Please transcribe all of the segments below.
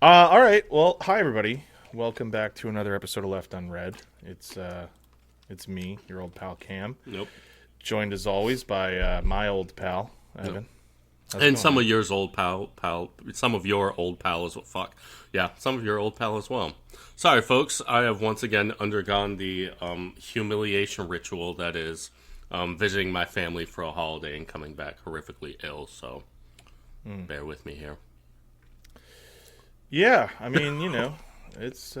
All right. Well, hi everybody. Welcome back to another episode of Left Unread. It's me, your old pal Cam, Nope. joined as always by my old pal Evan. Nope. How's it And going, some man? of yours old pal, some of your old pal as well. Fuck. Yeah, some of your old pal as well. Sorry, folks. I have once again undergone the humiliation ritual that is visiting my family for a holiday and coming back horrifically ill. So bear with me here. Yeah, I mean, it's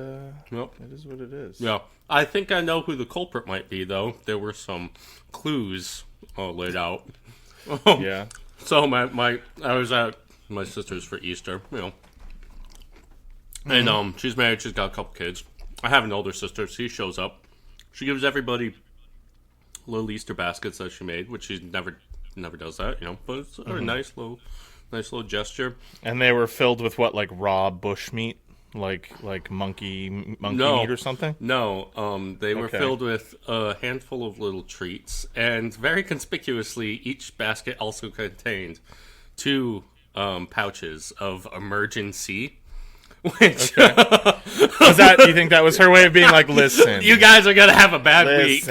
Nope. it is what it is. Yeah. I think I know who the culprit might be, though. There were some clues laid out. Yeah. So I was at my sister's for Easter, and she's married. She's got a couple kids. I have an older sister. She shows up. She gives everybody little Easter baskets that she made, which she never does that, But it's a nice little gesture. And they were filled with what, like raw bush meat, like monkey meat or something. No, they were Okay. filled with a handful of little treats, and very conspicuously, each basket also contained two pouches of emergency. Which Do you think that was her way of being like, listen, you guys are gonna have a bad week.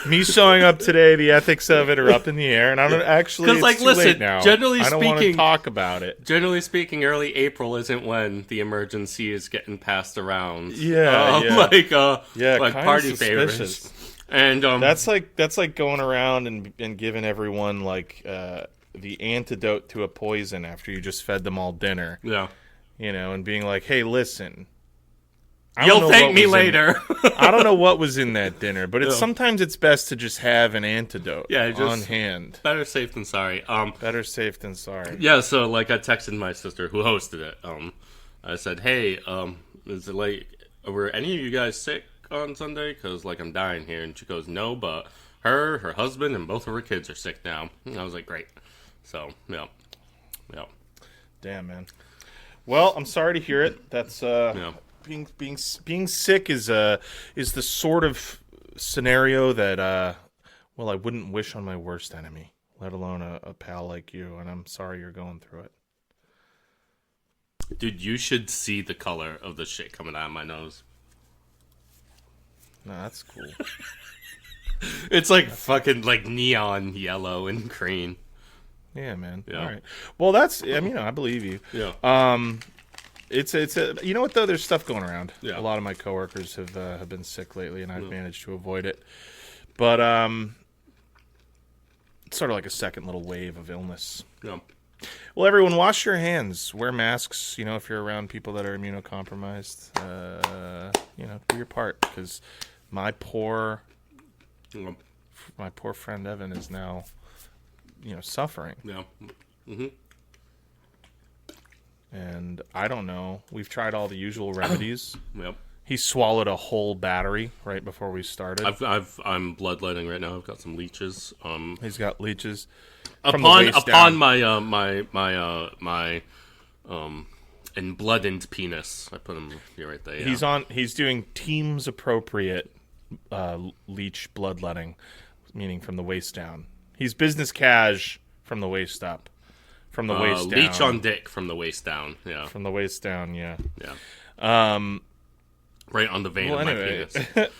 Me showing up today, the ethics of it are up in the air, and I don't actually. 'Cause, It's like, too listen, late now. generally I don't want to speaking- talk about it. Generally speaking, early April isn't when the emergency is getting passed around. Yeah, yeah. Like kinda party suspicious. favors. And That's like going around and giving everyone like the antidote to a poison after you just fed them all dinner, yeah. and being like, hey, listen. I don't You'll know thank what me was in- later. I don't know what was in that dinner, but Yeah. sometimes it's best to just have an antidote Yeah, just- on hand. Better safe than sorry. Better safe than sorry. Yeah, so like I texted my sister who hosted it. I said, "Hey, is it were any of you guys sick on Sunday? Because like I'm dying here." And she goes, "No, but her husband, and both of her kids are sick now." And I was like, "Great." So yeah. Damn, man. Well, I'm sorry to hear it. That's Yeah. being sick is the sort of scenario that I wouldn't wish on my worst enemy, let alone a pal like you. And I'm sorry you're going through it. Dude, you should see the color of the shit coming out of my nose. No, that's cool. It's like fucking like neon yellow and green. Yeah, man. Yeah. All right. Well, I believe you. Yeah. It's you know what though? There's stuff going around. Yeah. A lot of my coworkers have been sick lately, and I've managed to avoid it. But it's sort of like a second little wave of illness. Yeah. Well, everyone, wash your hands. Wear masks. If you're around people that are immunocompromised, do your part, because my poor friend Evan is now, suffering. Yeah. Mm-hmm. And I don't know. We've tried all the usual remedies. Yep. He swallowed a whole battery right before we started. I'm bloodletting right now. I've got some leeches. He's got leeches from the waist Upon down. my embloodened penis. I put him here right there. Yeah. He's doing Teams appropriate leech bloodletting, meaning from the waist down. He's business cash from the waist up. From the waist down. Leech on dick from the waist down. Yeah. From the waist down, yeah. Yeah. Right on the vein Well, of anyway. my penis.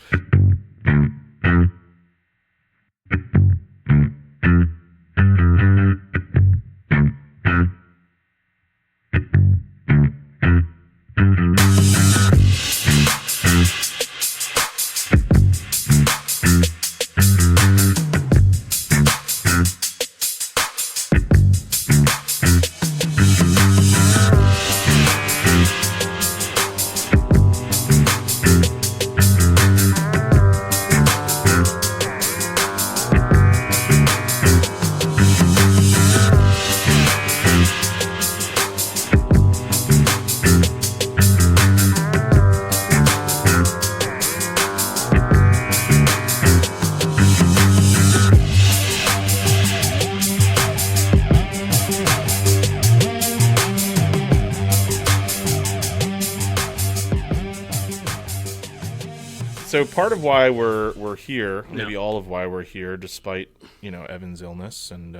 So part of why we're here, maybe all of why we're here, despite Evan's illness and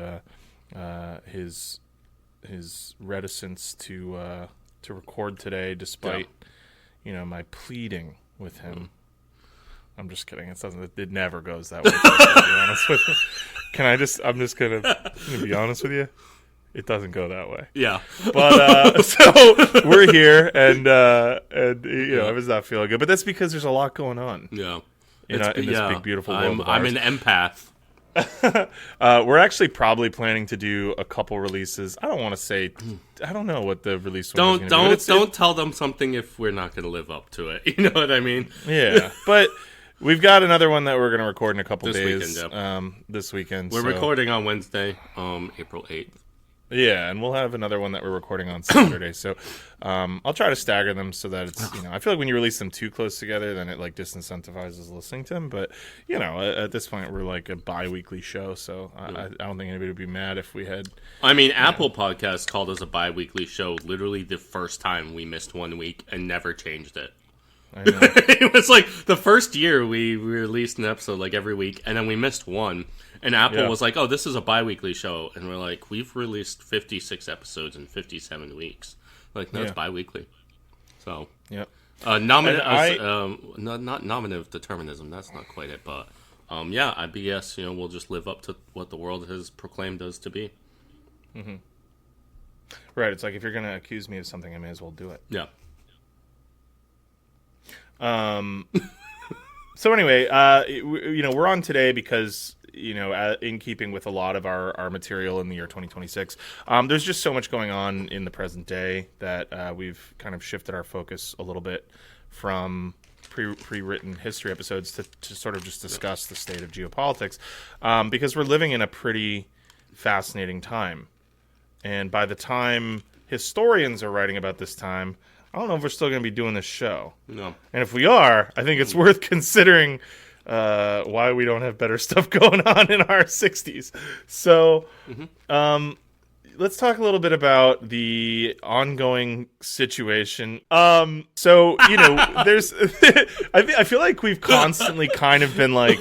his his reticence to record today, despite my pleading with him. I'm just kidding. It never goes that way. To be honest with you. I'm just gonna be honest with you. It doesn't go that way. Yeah. But so we're here, and I was not feeling good. But that's because there's a lot going on. Yeah. In this big, beautiful world of I'm ours. an empath. We're actually probably planning to do a couple releases. I don't want to say. I don't know what the release. Don't tell them something if we're not going to live up to it. You know what I mean? Yeah, but we've got another one that we're going to record in a couple days. Weekend, yeah. This weekend. We're recording on Wednesday, April 8th. Yeah, and we'll have another one that we're recording on Saturday. So I'll try to stagger them so that it's, I feel like when you release them too close together, then it like disincentivizes listening to them. But, at this point, we're like a bi-weekly show. So I don't think anybody would be mad if we had. I mean, Apple Podcasts called us a bi-weekly show literally the first time we missed 1 week and never changed it. I know. It was like the first year we released an episode like every week, and then we missed one. And Apple was like, "Oh, this is a bi-weekly show," and we're like, "We've released 56 episodes in 57 weeks. Like, no, it's bi-weekly." So, Yep. not nominative determinism. That's not quite it, but IBS. We'll just live up to what the world has proclaimed us to be. Mm-hmm. Right. It's like if you're going to accuse me of something, I may as well do it. Yeah. So anyway, we're on today because, in keeping with a lot of our material in the year 2026, there's just so much going on in the present day that we've kind of shifted our focus a little bit from pre-written history episodes to sort of just discuss the state of geopolitics, because we're living in a pretty fascinating time. And by the time historians are writing about this time, I don't know if we're still going to be doing this show. No. And if we are, I think it's worth considering why we don't have better stuff going on in our 60s. So let's talk a little bit about the ongoing situation. There's I feel like we've constantly kind of been like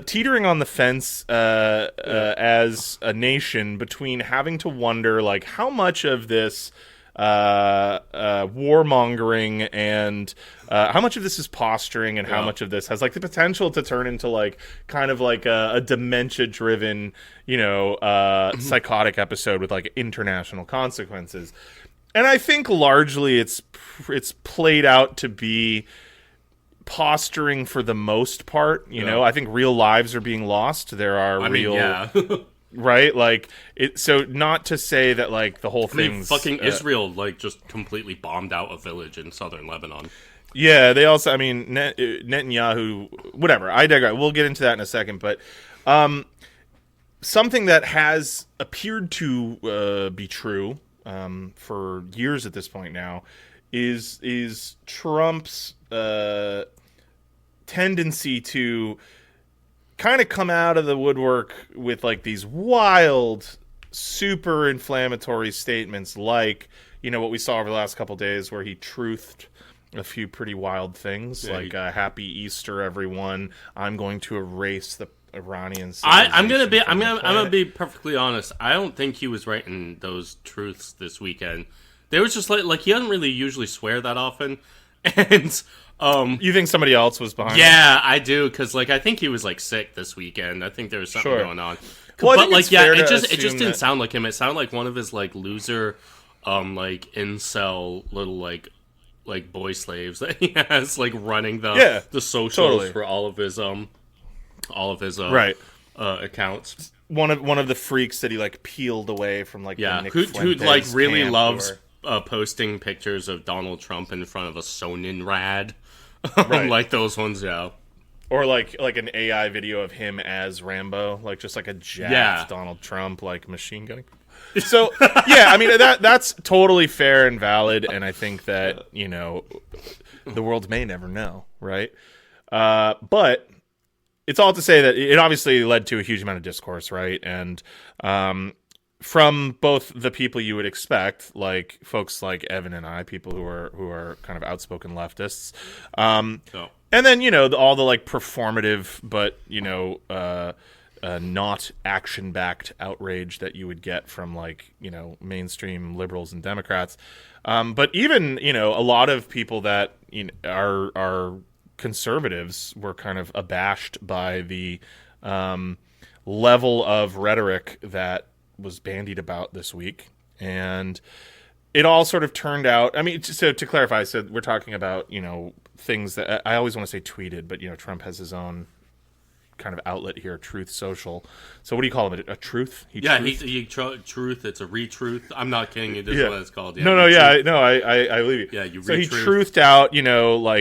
teetering on the fence as a nation between having to wonder like how much of this warmongering and how much of this is posturing and how much of this has like the potential to turn into like kind of like a dementia-driven, psychotic episode with like international consequences. And I think largely it's played out to be posturing for the most part. I think real lives are being lost. There are right? Like it. So not to say that like the whole thing. Fucking Israel like just completely bombed out a village in southern Lebanon. Yeah, they also. I mean, Netanyahu. Whatever. I digress. We'll get into that in a second. But something that has appeared to be true for years at this point now is Trump's tendency to kind of come out of the woodwork with like these wild, super inflammatory statements like, what we saw over the last couple of days where he truthed a few pretty wild things happy Easter, everyone. I'm going to erase the Iranians. I'm gonna be perfectly honest. I don't think he was writing those truths this weekend. They was just like he doesn't really usually swear that often. And you think somebody else was behind? Yeah, I do, because like I think he was like sick this weekend. I think there was something going on. Well, but like it just didn't sound like him. It sounded like one of his like loser, like incel little like boy slaves that he has like running the socials for all of his accounts. One of the freaks that he like peeled away from like the Nick who like really camp loves posting pictures of Donald Trump in front of a Sonin rad. Like those ones, or like an AI video of him as Rambo, like just like a jacked Donald Trump like machine gunning. So I mean that's totally fair and valid, and I think that the world may never know, right? But it's all to say that it obviously led to a huge amount of discourse, right? And from both the people you would expect, like folks like Evan and I, people who are kind of outspoken leftists, and then all the like performative but not action-backed outrage that you would get from mainstream liberals and Democrats. But even a lot of people that are conservatives were kind of abashed by the level of rhetoric that was bandied about this week, and it all sort of turned out. I mean, so to clarify, so we're talking about things that I always want to say tweeted, but Trump has his own kind of outlet here, Truth Social. So what do you call it? A truth? Truth. It's a retruth. I'm not kidding you. This is what it's called. Yeah, I believe you. Yeah, you. So he truthed out,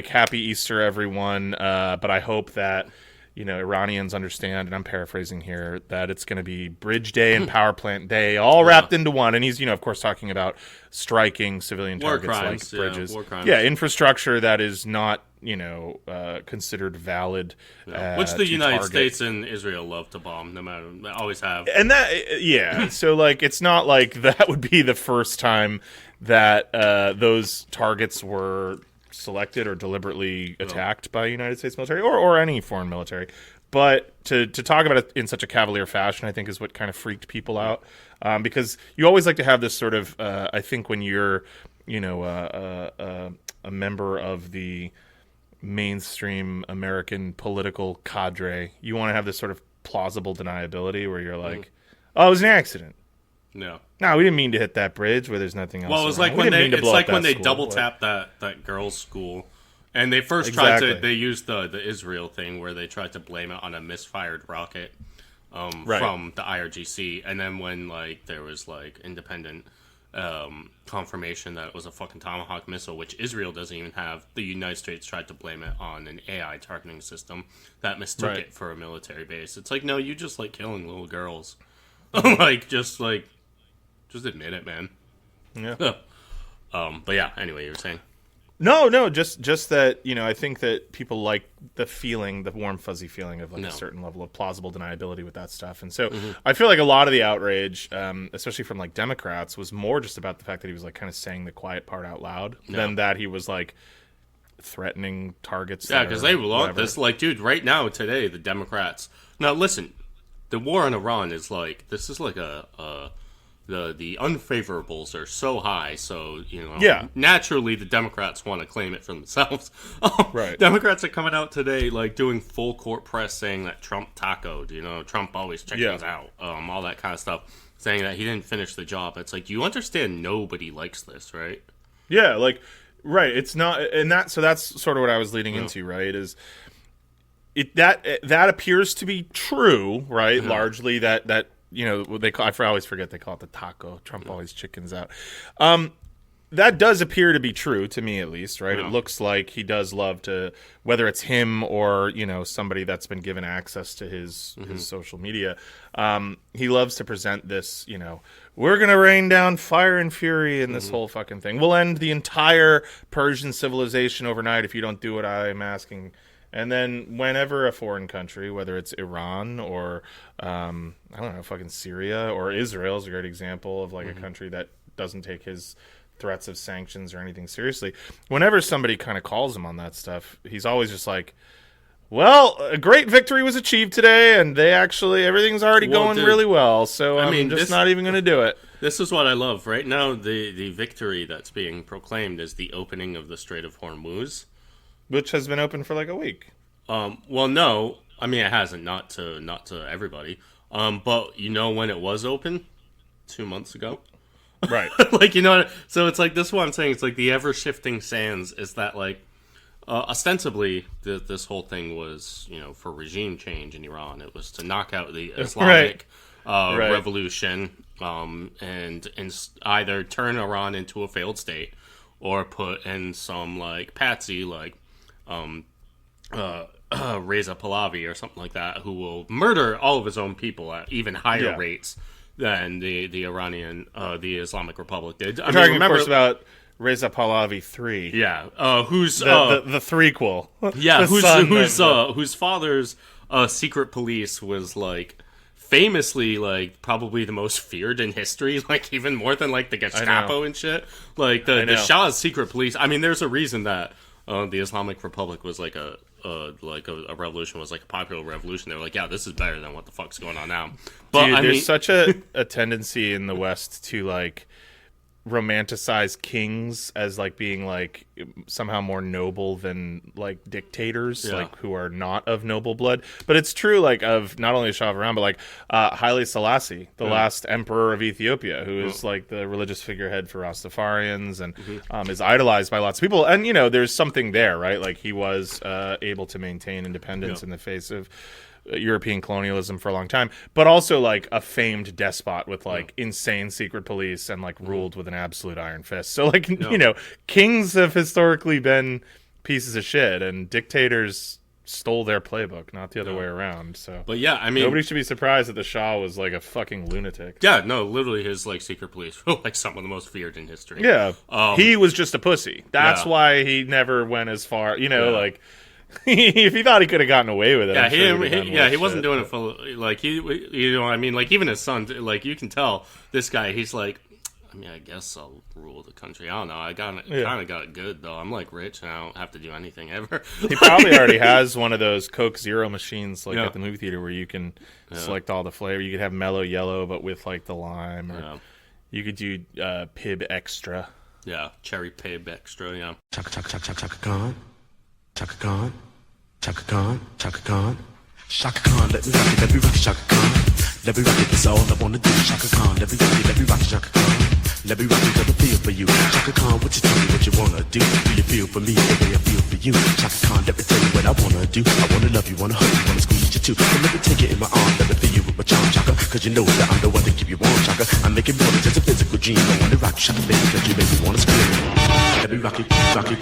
Happy Easter, everyone. But I hope that Iranians understand, and I'm paraphrasing here, that it's going to be Bridge Day and Power Plant Day, all wrapped into one. And he's, of course, talking about striking civilian targets like bridges. War crimes. Yeah, infrastructure that is not considered valid, which the United States and Israel love to bomb, no matter, they always have. And that, so it's not like that would be the first time that those targets were selected or deliberately attacked by United States military or any foreign military. But to talk about it in such a cavalier fashion, I think, is what kind of freaked people out, because you always like to have this sort of, I think, when you're, a member of the mainstream American political cadre, you want to have this sort of plausible deniability where you're like, oh, it was an accident. No, we didn't mean to hit that bridge where there's nothing else. Well, it's like when they double tapped that girls' school, and they first tried to. They used the Israel thing where they tried to blame it on a misfired rocket from the IRGC, and then when there was independent confirmation that it was a fucking Tomahawk missile, which Israel doesn't even have, the United States tried to blame it on an AI targeting system that mistook it for a military base. It's like, no, you just killing little girls. Just admit it, man. Yeah. But yeah, anyway, you were saying. No, just that, I think that people like the feeling, the warm, fuzzy feeling of a certain level of plausible deniability with that stuff. And so I feel like a lot of the outrage, especially from Democrats, was more just about the fact that he was kind of saying the quiet part out loud than that he was threatening targets. Yeah, because they want this. Dude, right now, today, the Democrats. Now, listen, the war in Iran is this is the unfavorables are so high, so naturally the Democrats want to claim it for themselves. Right. Democrats are coming out today doing full court press saying that Trump tacoed, Trump always chickens out, all that kind of stuff, saying that he didn't finish the job. It's you understand nobody likes this, right? Yeah, right. It's not, and so that's sort of what I was leading into, right? Is that appears to be true, right? Largely that I always forget they call it the taco. Trump always chickens out. That does appear to be true to me, at least, right? It looks like he does love to, whether it's him or somebody that's been given access to his social media. He loves to present this, we're gonna rain down fire and fury in this whole fucking thing. We'll end the entire Persian civilization overnight if you don't do what I'm asking. And then whenever a foreign country, whether it's Iran or, I don't know, fucking Syria or Israel is a great example of a country that doesn't take his threats of sanctions or anything seriously. Whenever somebody kind of calls him on that stuff, he's always just well, a great victory was achieved today, and everything's already going really well, so I'm just not even going to do it. This is what I love. Right now, the victory that's being proclaimed is the opening of the Strait of Hormuz. Which has been open for a week. Well, no. I mean, it hasn't, not to everybody. But when it was open? 2 months ago. Right. So it's this is what I'm saying. It's the ever-shifting sands is that, ostensibly, this whole thing was, for regime change in Iran. It was to knock out the Islamic revolution and either turn Iran into a failed state or put in some, patsy, Reza Pahlavi or something like that, who will murder all of his own people at even higher rates than the Iranian, the Islamic Republic did. We're talking, of course, about Reza Pahlavi 3. Yeah, who's the threequel. Yeah, whose father's secret police was famously probably the most feared in history, even more than the Gestapo and shit. The Shah's secret police. I mean, there's a reason that the Islamic Republic was a a revolution was like a popular revolution, they were like, yeah, this is better than what the fuck's going on now. But Dude, I there's mean, such a tendency in the West to like romanticize kings as like being like somehow more noble than like dictators, like who are not of noble blood. But it's true, like of not only Shah of Iran, but like Haile Selassie, the last emperor of Ethiopia, who is like the religious figurehead for Rastafarians and is idolized by lots of people. And you know, there's something there, right? Like he was able to maintain independence in the face of European colonialism for a long time, but also like a famed despot with like insane secret police and like ruled with an absolute iron fist. So like you know, kings have historically been pieces of shit, and dictators stole their playbook, not the other way around. So, but yeah, I mean, nobody should be surprised that the Shah was like a fucking lunatic. Yeah, no, literally, his like secret police were like some of the most feared in history. Yeah, he was just a pussy. That's why he never went as far. You know, like. If he thought he could have gotten away with it, he wasn't doing it for like you know, I mean, like even his son, like you can tell this guy, he's like, I mean, I guess I'll rule the country. I don't know. I kind of got it good though. I'm like rich and I don't have to do anything ever. He probably already has one of those Coke Zero machines, like at the movie theater, where you can select all the flavor. You could have mellow yellow, but with like the lime, or you could do Pib Extra. Yeah, cherry Pib Extra. Yeah. Chaka Khan. Chaka Khan, Chaka Khan, Chaka Khan, Shaka Khan, let me rock it, Shaka Khan. Let me rock it, that's all I wanna do, Shaka Khan. Let me rock it, Shaka Khan. Let me rock it, cause I feel for you. Shaka Khan, what you tell me what you wanna do? Do you feel for me the way I feel for you? Shaka Khan, let me tell you what I wanna do. I wanna love you, wanna hug you, wanna squeeze you too. So let me take it in my arms, let me feel you with my charm, Shaka. Cause you know that I'm the one to keep you warm, Shaka. I make it more than just a physical dream. I wanna rock you, Shaka, baby, cause you make me wanna scream. Let me rock it, rock it.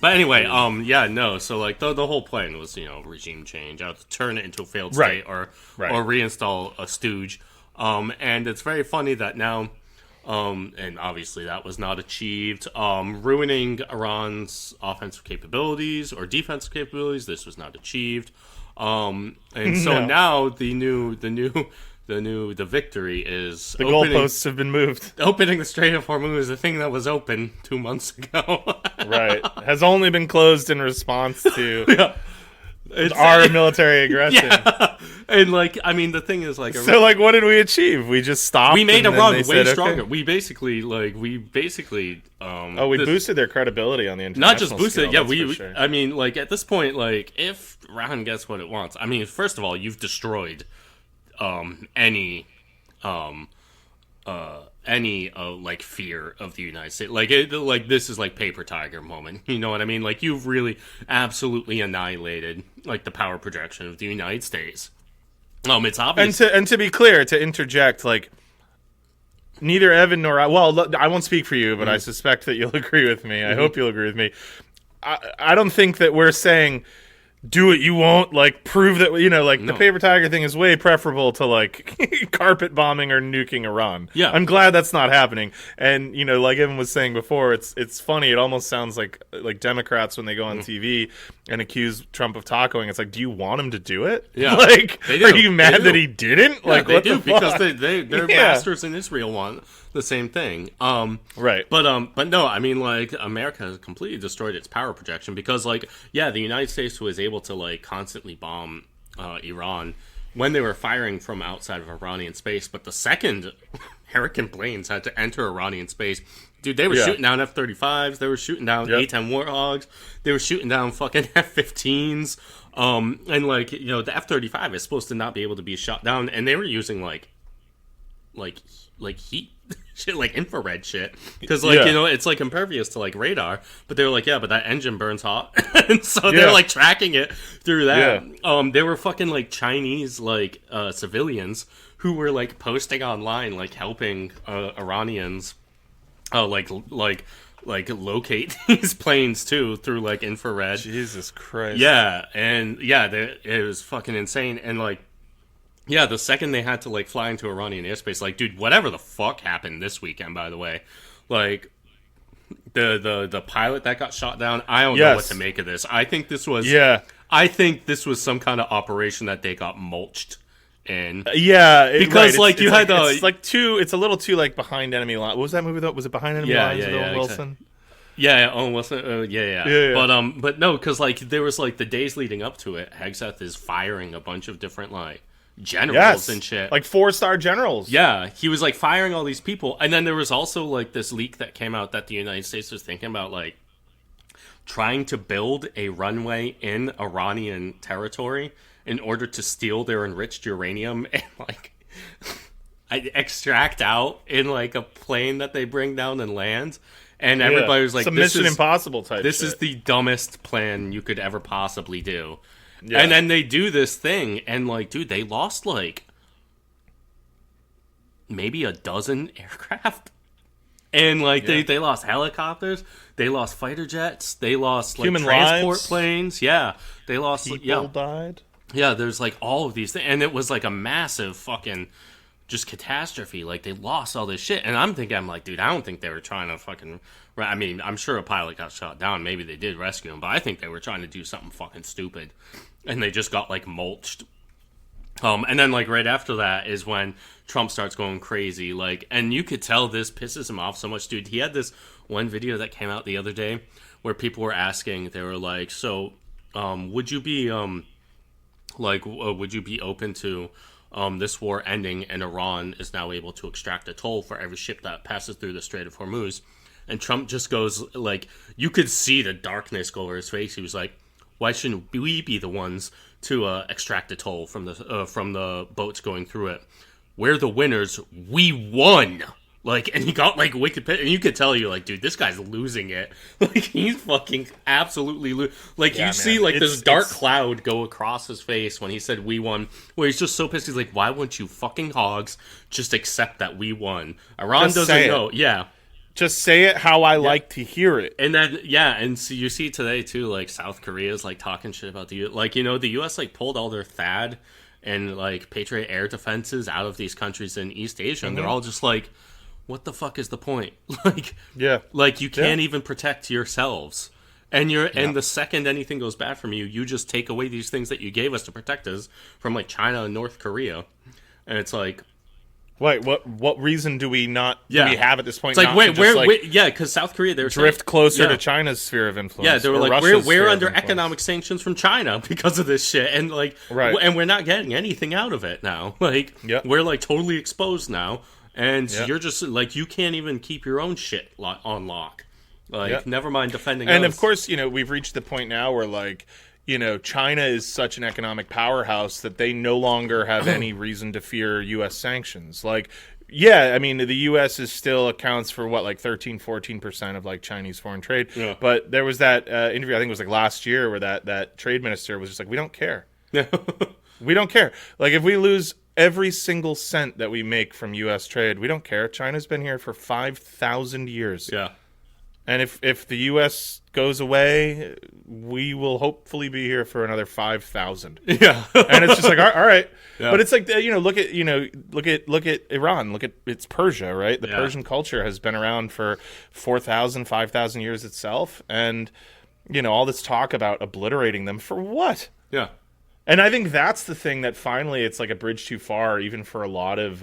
But anyway, so like the whole plan was, you know, regime change, to turn it into a failed state or reinstall a stooge. And it's very funny that now, and obviously that was not achieved, ruining Iran's offensive capabilities or defensive capabilities. This was not achieved. And so now the victory is the goalposts have been moved. Opening the Strait of Hormuz, the thing that was open 2 months ago, right, has only been closed in response to our military aggression. Yeah. And like, I mean, the thing is, like, so like, what did we achieve? We just stopped. We made a run way said, stronger. Okay. We basically boosted their credibility on the international not just boosted. scale, Yeah, sure. I mean, like at this point, like if Iran gets what it wants, I mean, first of all, you've destroyed any like fear of the United States. Like this is like paper tiger moment. You know what I mean? Like you've really absolutely annihilated like the power projection of the United States. It's obvious. And to be clear, to interject, like neither Evan nor I. Well, I won't speak for you, but I suspect that you'll agree with me. I hope you'll agree with me. I don't think that we're saying do it, you won't, like, prove that, you know, like, no. The paper tiger thing is way preferable to, like, carpet bombing or nuking Iran. Yeah. I'm glad that's not happening. And, you know, like Evan was saying before, it's funny. It almost sounds like Democrats when they go on TV and accuse Trump of tacoing. It's like, do you want him to do it? Yeah. Like, are you mad that he didn't? Yeah, like, they what do, the fuck? because their masters in Israel want the same thing. Right. But no, I mean, like, America has completely destroyed its power projection because, like, yeah, the United States was able to, like, constantly bomb Iran when they were firing from outside of Iranian space. But the second American planes had to enter Iranian space, dude, they were shooting down F-35s. They were shooting down A-10 Warthogs. They were shooting down fucking F-15s. And like, you know, the F-35 is supposed to not be able to be shot down, and they were using like heat shit, like infrared shit, because like you know, it's like impervious to like radar, but they were like, yeah, but that engine burns hot. And so they're like tracking it through that. They were fucking like Chinese like civilians who were like posting online, like helping Iranians like locate these planes too through like infrared. Jesus Christ. Yeah, and yeah, it was fucking insane. And like, yeah, the second they had to like fly into Iranian airspace, like, dude, whatever the fuck happened this weekend, by the way, like the pilot that got shot down, I don't know what to make of this. I think this was some kind of operation that they got mulched in. Because like you had it's a little too like Behind Enemy Lines. What was that movie though? Was it Behind Enemy Lines with Owen Wilson? Owen Wilson. But no, because like there was like the days leading up to it, Hegseth is firing a bunch of different like generals and shit, like 4-star generals. Yeah, he was like firing all these people, and then there was also like this leak that came out that the United States was thinking about like trying to build a runway in Iranian territory in order to steal their enriched uranium and like extract out in like a plane that they bring down and land. And everybody was like, "This Mission Impossible type. This is the dumbest plan you could ever possibly do." Yeah. And then they do this thing, and like, dude, they lost like maybe a dozen aircraft, and like they lost helicopters, they lost fighter jets, they lost like human transport lives. Planes. Yeah, they lost people died. Yeah, there's like all of these things, and it was like a massive fucking just catastrophe. Like they lost all this shit, and I'm like, dude, I don't think they were trying to fucking. I mean, I'm sure a pilot got shot down. Maybe they did rescue him, but I think they were trying to do something fucking stupid, and they just got like mulched. And then like right after that is when Trump starts going crazy, like, and you could tell this pisses him off so much, dude. He had this one video that came out the other day where people were asking, they were like, so, would you be open to this war ending and Iran is now able to extract a toll for every ship that passes through the Strait of Hormuz? And Trump just goes, like, you could see the darkness go over his face. He was like, why shouldn't we be the ones to extract a toll from the boats going through it? We're the winners. We won. Like, and he got like wicked, and you could tell, you're like, dude, this guy's losing it. Like, he's fucking absolutely like, you see like this dark cloud go across his face when he said we won, where he's just so pissed. He's like, why won't you fucking hogs just accept that we won? Iran just doesn't know. Yeah. Just say it how I like to hear it. And then, and so you see today, too, like, South Korea's, like, talking shit about the U.S. Like, you know, the U.S., like, pulled all their THAAD and, like, Patriot air defenses out of these countries in East Asia. And they're all just like, what the fuck is the point? Like, like, you can't even protect yourselves. And and the second anything goes bad from you, you just take away these things that you gave us to protect us from, like, China and North Korea. And it's like... Wait, what reason do we not do we have at this point? It's like, because South Korea, they were drift saying, closer to China's sphere of influence. Yeah, they were like, we're under economic sanctions from China because of this shit, and like, and we're not getting anything out of it now. Like, we're like totally exposed now, and you're just like, you can't even keep your own shit on lock. Like, never mind defending us. And of course, you know, we've reached the point now where like, you know, China is such an economic powerhouse that they no longer have any reason to fear U.S. sanctions. Like, I mean, the U.S. still accounts for, what, like 13-14% of, like, Chinese foreign trade. Yeah. But there was that interview, I think it was, like, last year, where that trade minister was just like, we don't care. We don't care. Like, if we lose every single cent that we make from U.S. trade, we don't care. China's been here for 5,000 years. Yeah. And if the U.S. goes away, we will hopefully be here for another 5,000. Yeah, and it's just like all right, but it's like, you know, look at Iran, look at it's Persia, right? The Persian culture has been around for 4,000, 5,000 years itself, and you know, all this talk about obliterating them for what? Yeah. And I think that's the thing that finally it's like a bridge too far, even for a lot of,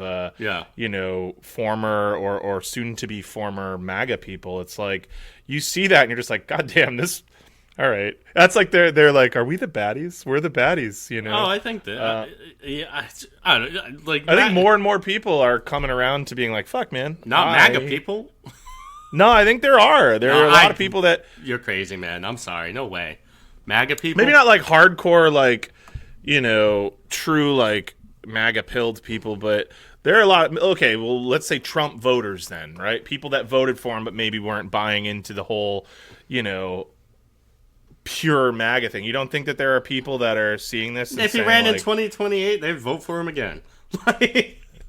you know, former or soon-to-be former MAGA people. It's like, you see that and you're just like, God damn, this... All right. That's like they're like, are we the baddies? We're the baddies, you know. Oh, I think that. Yeah, I don't like. I think more and more people are coming around to being like, fuck, man. Not MAGA people. No, I think there are. There are a lot of people that. You're crazy, man. I'm sorry. No way. MAGA people. Maybe not like hardcore, like, true, like, MAGA pilled people, but there are a lot. Okay, well, let's say Trump voters then, right? People that voted for him but maybe weren't buying into the whole, pure MAGA thing. You don't think that there are people that are seeing this? And if he saying, ran in like, 2028, they'd vote for him again.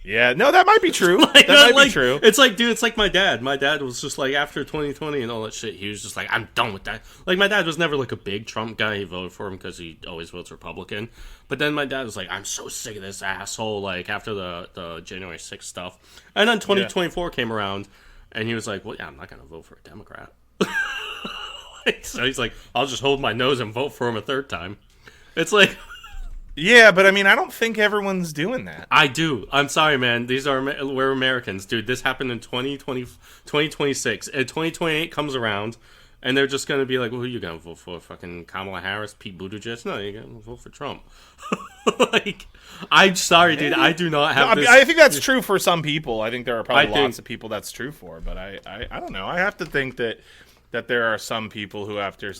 Yeah, no, that might be true. That might be true. It's like, dude, it's like my dad. My dad was just like, after 2020 and all that shit, he was just like, I'm done with that. Like, my dad was never like a big Trump guy. He voted for him because he always votes Republican. But then my dad was like, I'm so sick of this asshole, like, after the January 6th stuff. And then 2024 came around, and he was like, well, yeah, I'm not going to vote for a Democrat. So he's like, I'll just hold my nose and vote for him a third time. It's like... Yeah, but I mean, I don't think everyone's doing that. I do. I'm sorry, man. We're Americans, dude. This happened in 2026. And 2028 comes around, and they're just going to be like, well, who are you going to vote for? Fucking Kamala Harris, Pete Buttigieg? No, you're going to vote for Trump. Like, I'm sorry, dude. I do not have this. I think that's true for some people. I think there are probably lots of people that's true for, but I don't know. I have to think that there are some people who, after,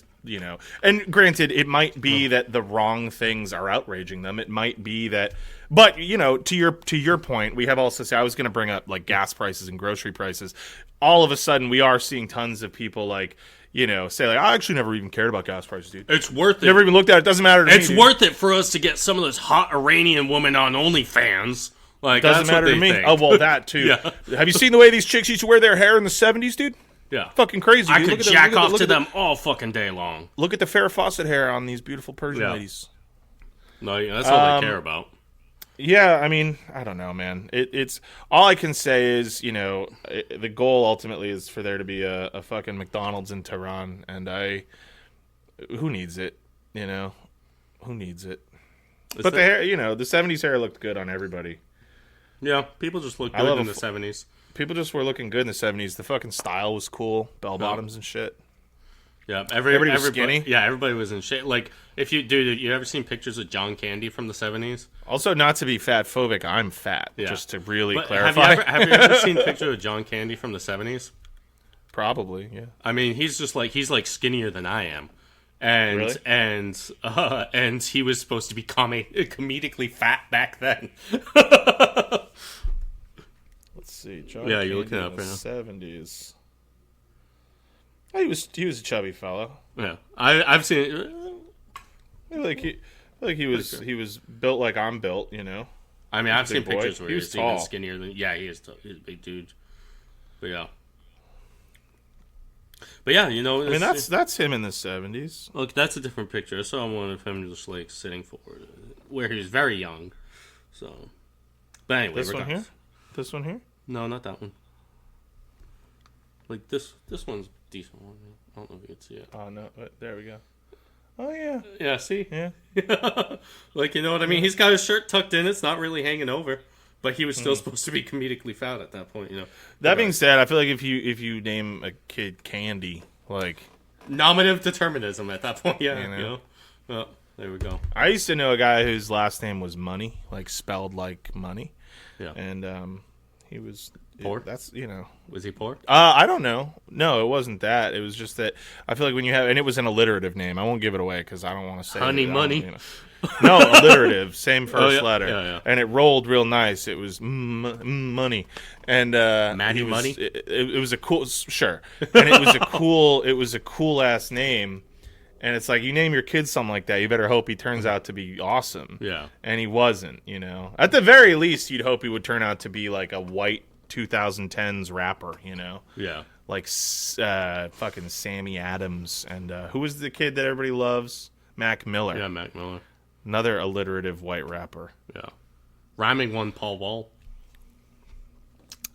and granted, it might be that the wrong things are outraging them. It might be that, but to your point, we have also say I was going to bring up like gas prices and grocery prices. All of a sudden, we are seeing tons of people like, say like, I actually never even cared about gas prices, dude. It's worth it. Never even looked at it. Doesn't matter to me. It's worth it for us to get some of this hot Iranian woman on OnlyFans. Like, doesn't that's matter what to me. think. Oh well, that too. Yeah. Have you seen the way these chicks used to wear their hair in the 70s, dude? Yeah. Fucking crazy. I Dude. could jack off to them all fucking day long. Look at the Farrah Fawcett hair on these beautiful Persian ladies. No, that's all they care about. Yeah, I mean, I don't know, man. It's all I can say is, the goal ultimately is for there to be a fucking McDonald's in Tehran, and who needs it? Who needs it? But the hair, the 70s hair looked good on everybody. Yeah, people just looked good in the 70s. People just were looking good in the 70s. The fucking style was cool. Bell bottoms and shit. Yeah, everybody was skinny. Yeah, everybody was in shape. Like, if you ever seen pictures of John Candy from the 70s? Also, not to be fat phobic, I'm fat. Yeah. Just to really clarify. Have you ever seen pictures of John Candy from the 70s? Probably, yeah. I mean, he's like skinnier than I am. And really? and he was supposed to be comedically fat back then. Let's see. John you're Candy looking up in the right now. 70s. Oh, he was a chubby fellow. Yeah, I've seen it. He was built like I'm built, I mean, I've seen pictures where he was even tall. skinnier than. Yeah, he is tall. He's a big dude. But yeah. I mean, that's him in the 70s. Look, that's a different picture. I saw one of him just like sitting forward, where he was very young. So, but anyway, this one here. This one here. No, not that one. Like this one's a decent one. I don't know if you can see it. Oh no, there we go. Oh yeah. Yeah. See. Yeah. Like, you know what I mean? He's got his shirt tucked in. It's not really hanging over. But he was still supposed to be comedically fat at that point, That being said, I feel like if you name a kid Candy, like nominative determinism at that point, yeah, Well, there we go. I used to know a guy whose last name was Money, like spelled like money. Yeah. And he was poor. That's Was he poor? I don't know. No, it wasn't that. It was just that I feel like when you have, and it was an alliterative name. I won't give it away because I don't want to say Honey Money. No, alliterative, same first letter, yeah. and it rolled real nice. It was money, and Maddie Money. It was a cool, sure, and it was a cool ass name, and it's like you name your kid something like that, you better hope he turns out to be awesome. Yeah, and he wasn't. At the very least, you'd hope he would turn out to be like a white 2010s rapper. Yeah, like fucking Sammy Adams, and who was the kid that everybody loves? Mac Miller. Yeah, Mac Miller. Another alliterative white rapper. Yeah. Rhyming one, Paul Wall.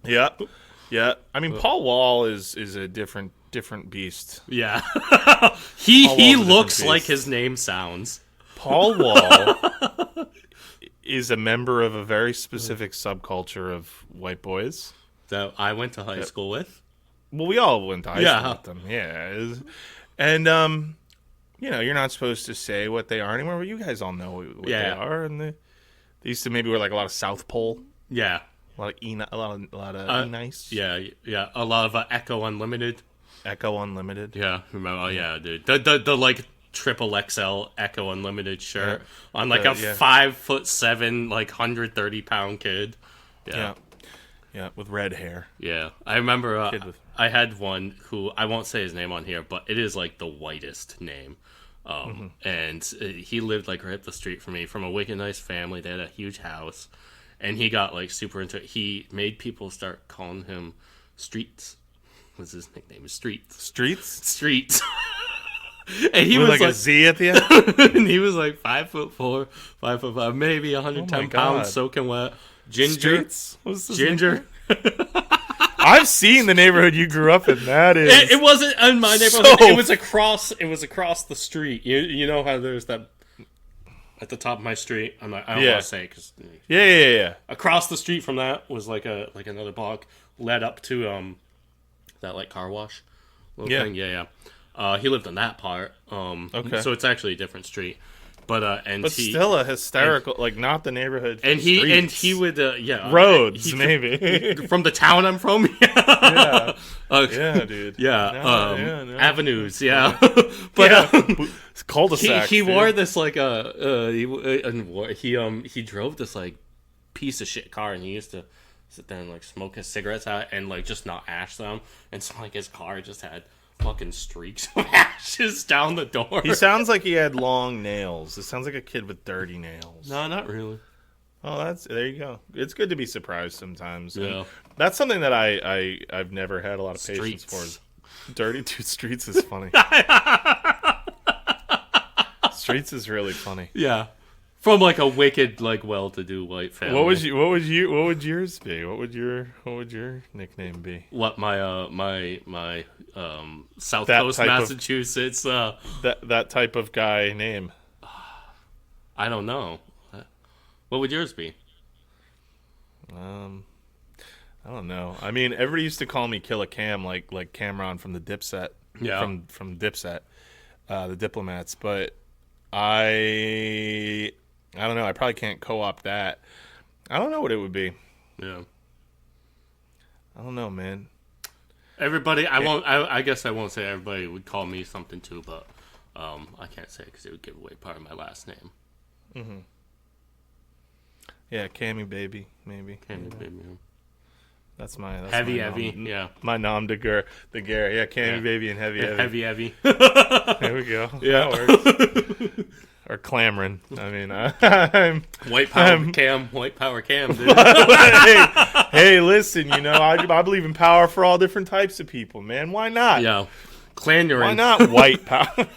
Yeah. Yeah. I mean, Paul Wall is a different beast. Yeah. he looks like his name sounds. Paul Wall is a member of a very specific subculture of white boys. That I went to high school with. Well, we all went to high school with them. Yeah. And you're not supposed to say what they are anymore, but you guys all know what they Yeah. are. And they used to maybe wear like a lot of South Pole, Yeah. a lot of E-Nice, Yeah. A lot of Echo Unlimited. Echo Unlimited. Yeah. Remember? Oh, yeah, dude. The like triple XL Echo Unlimited shirt on like a 5'7", like 130-pound kid. Yeah, with red hair. Yeah, I remember Kid with- I had one who, I won't say his name on here, but it is like the whitest name. And he lived like right up the street from me, from a wicked nice family. They had a huge house, and he got like super into it. He made people start calling him Streets. What's his nickname? Streets. Streets? And he With was like a Z at the end? and he was like 5'4", 5'5", maybe 110 God. pounds, soaking wet. Ginger. Streets? What's this Ginger. I've seen the neighborhood you grew up in. That is... It wasn't in my neighborhood. So- It was across. It was across the street. You know how there's that at the top of my street. I don't want to say because Yeah. across the street from that was like another block led up to that like car wash little Yeah. thing. Yeah. He lived on that part. Okay. So it's actually a different street. But But still a hysterical, like not the neighborhood. and streets. he would roads he- maybe. from the town I'm from. Yeah, dude. Yeah, No. avenues. Yeah, but Cul-de-sac. he wore this like he drove this like piece of shit car, and he used to sit there and like smoke his cigarettes out and like just not ash them, and so like his car just had fucking streaks of ashes down the door. He sounds like he had long nails. It sounds like a kid with dirty nails. No, not really. Oh, there you go. It's good to be surprised sometimes. And Yeah. that's something that I've never had a lot of patience for. Is dirty dude. Streets is funny. Streets is really funny. Yeah, from like a wicked like well-to-do white family. What would yours be? What would your nickname be? What my South That Coast type of- Massachusetts? That type of guy name. I don't know. What would yours be? I don't know. I mean, everybody used to call me Killer Cam, like Cameron from the Dipset. Yeah. From Dipset, the Diplomats. But I don't know. I probably can't co-opt that. I don't know what it would be. Yeah. I don't know, man. Everybody, I guess I won't say everybody would call me something too, but I can't say because it would give away part of my last name. Mm-hmm. Yeah, Cammy Baby, maybe. Cammy Baby. That's my Heavy, yeah. My nom de guerre. Yeah, Cammy Baby and Heavy. Heavy. There we go. Yeah. That works. Or clamoring. I mean, I'm White Power Cam, dude. hey, listen, I believe in power for all different types of people, man. Why not? Yeah. Clanurin. Why not white power?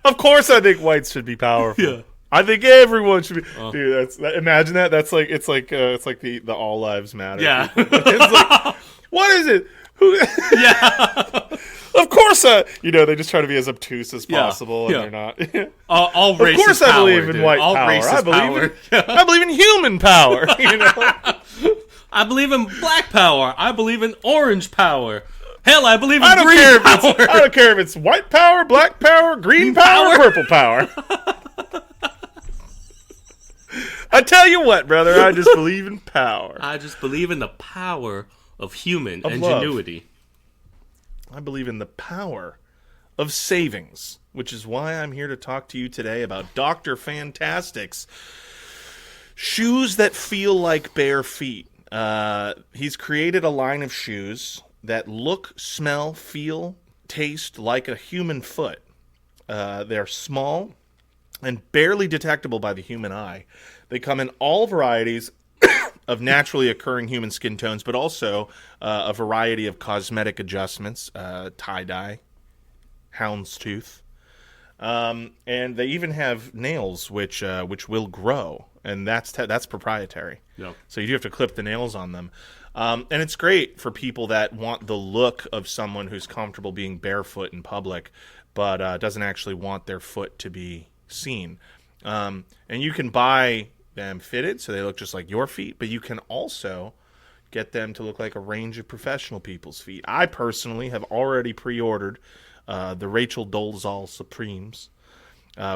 Of course I think whites should be powerful. Yeah. I think everyone should be. Dude, imagine that. That's like it's like the All Lives Matter. Yeah. It's like, what is it? Who? Yeah. Of course, they just try to be as obtuse as possible, and Yeah. they're not. All Of races course, I power, believe in dude. white all power. Races I believe power. I believe in human power. I believe in black power. I believe in orange power. Hell, I believe in I don't green care power. I don't care if it's white power, black power, green power, purple power. I tell you what, brother, I just believe in power. I just believe in the power of human Of ingenuity. I believe in the power of savings, which is why I'm here to talk to you today about Dr. Fantastic's shoes that feel like bare feet. He's created a line of shoes that look, smell, feel, taste like a human foot. They're small and barely detectable by the human eye. They come in all varieties of naturally occurring human skin tones, but also a variety of cosmetic adjustments, tie-dye, houndstooth. And they even have nails which will grow, and that's proprietary. Yep. So you do have to clip the nails on them. And it's great for people that want the look of someone who's comfortable being barefoot in public, but doesn't actually want their foot to be seen. And you can buy them fitted so they look just like your feet, but you can also get them to look like a range of professional people's feet. I personally have already pre-ordered the Rachel Dolezal Supremes,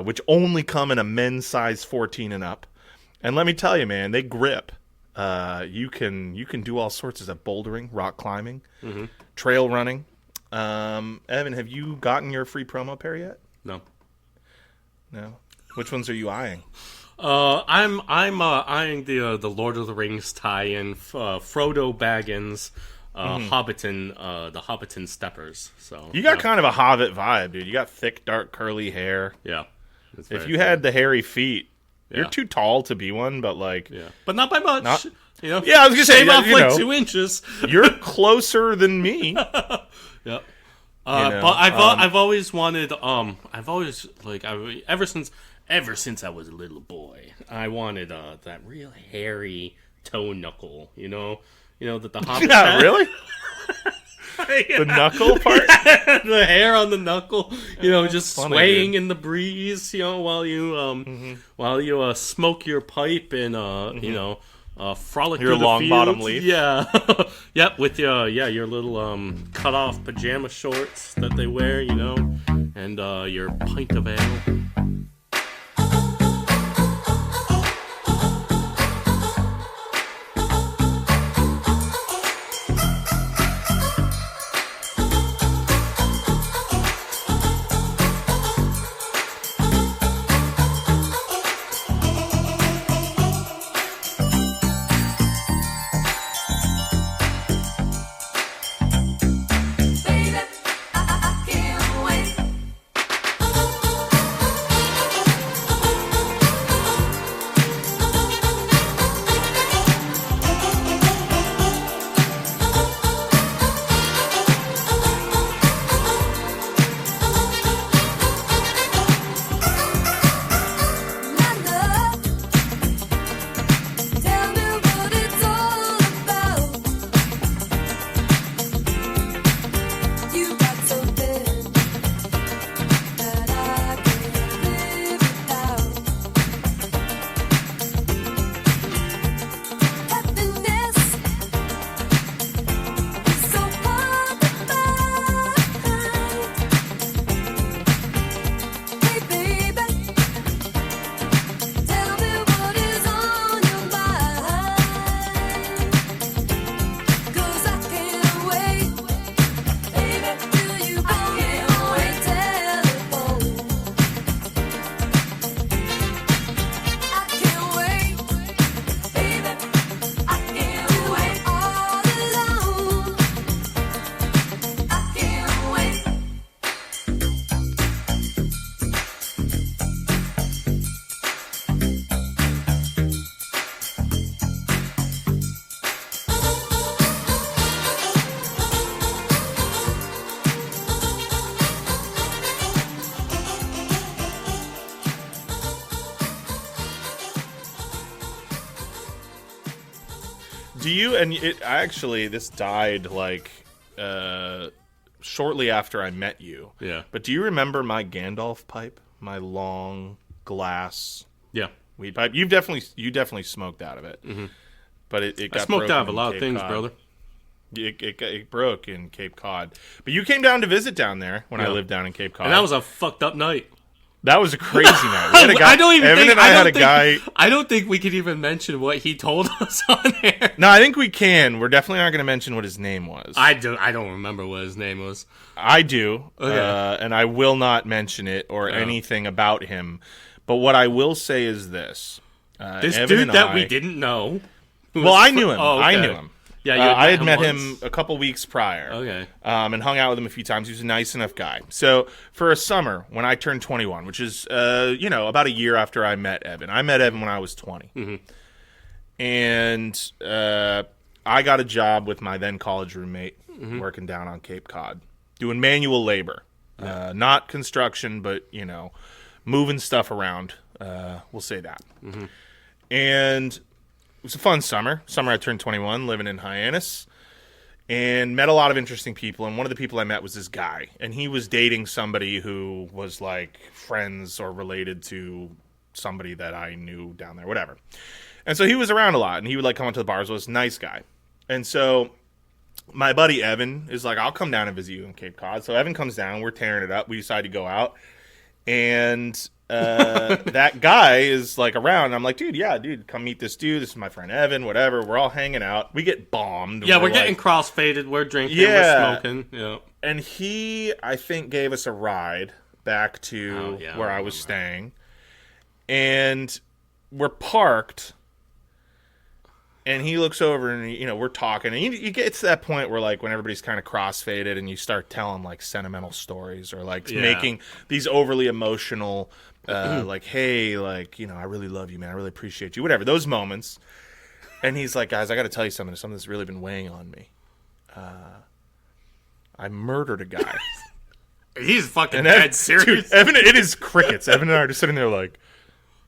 which only come in a men's size 14 and up. And let me tell you, man, they grip. You can do all sorts of bouldering, rock climbing, trail running. Evan, have you gotten your free promo pair yet? No. No. Which ones are you eyeing? I'm eyeing the Lord of the Rings tie-in, Frodo Baggins, Hobbiton, the Hobbiton Steppers. So You got kind of a Hobbit vibe, dude. You got thick, dark, curly hair. yeah. If you had the hairy feet, Yeah. you're too tall to be one, but like, yeah, but not by much. Not- you know, Yeah, I was gonna say, shave off you like know. 2 inches. you're closer than me. Yep. know, But I've always wanted ever since I was a little boy, I wanted that real hairy toe knuckle. You know that the hobbits Yeah, had? really? The knuckle part? The hair on the knuckle, just funny, swaying dude. in the breeze, while you smoke your pipe and frolic Your through the long fields. bottom leaf. Yeah, yep, with your little cut off pajama shorts that they wear, and your pint of ale. Baby, I can't wait. My love, tell me what it's all about. You got something that I can't live without. Happiness is so hard to find. Hey baby, tell me what is on your mind. 'Cause I can't wait. Baby, till you come here on the telephone. I can't wait. Baby, I can't wait all alone. I can't wait. Do you, and this died like shortly after I met you. Yeah. But do you remember my Gandalf pipe? My long glass Yeah, weed pipe? You definitely smoked out of it. Mm-hmm. But it got I smoked broken out of a in lot of Cape things, Cod. brother. It broke in Cape Cod. But you came down to visit down there when I Yeah. lived down in Cape Cod. And that was a fucked up night. That was a crazy night. We had a guy, I don't even Evan think, and I had a guy. I don't think we could even mention what he told us on air. No, I think we can. We're definitely not going to mention what his name was. I don't remember what his name was. I do, Okay. and I will not mention it or anything about him. But what I will say is this: This Evan dude and that I- we didn't know. who Well, was I fr- knew him. Oh, I okay. knew him. Yeah, you I had him met once? him a couple weeks prior. Okay. And hung out with him a few times. He was a nice enough guy. So for a summer, when I turned 21, which is about a year after I met Evan. I met Evan when I was 20, and I got a job with my then college roommate working down on Cape Cod, doing manual labor, not construction, but moving stuff around. We'll say that. And it was a fun summer. Summer I turned 21, living in Hyannis, and met a lot of interesting people. And one of the people I met was this guy, and he was dating somebody who was like friends or related to somebody that I knew down there, whatever. And so he was around a lot, and he would like come up to the bars with us. Nice guy. And so my buddy Evan is like, I'll come down and visit you in Cape Cod. So Evan comes down. We're tearing it up. We decide to go out. And that guy is like around. I'm like, dude, come meet this dude. This is my friend Evan, whatever. We're all hanging out. We get bombed. Yeah, we're like, getting cross-faded. We're drinking. Yeah. We're smoking. Yeah. And he, I think, gave us a ride back to where I was staying. And we're parked. And he looks over and, we're talking. And you get to that point where, like, when everybody's kind of cross-faded and you start telling, like, sentimental stories or, like, making these overly emotional, like, hey, like, I really love you, man. I really appreciate you. Whatever, those moments. And he's like, guys, I got to tell you something. Something that's really been weighing on me. I murdered a guy. He's fucking dead serious. Dude, Evan, it is crickets. Evan and I are just sitting there like...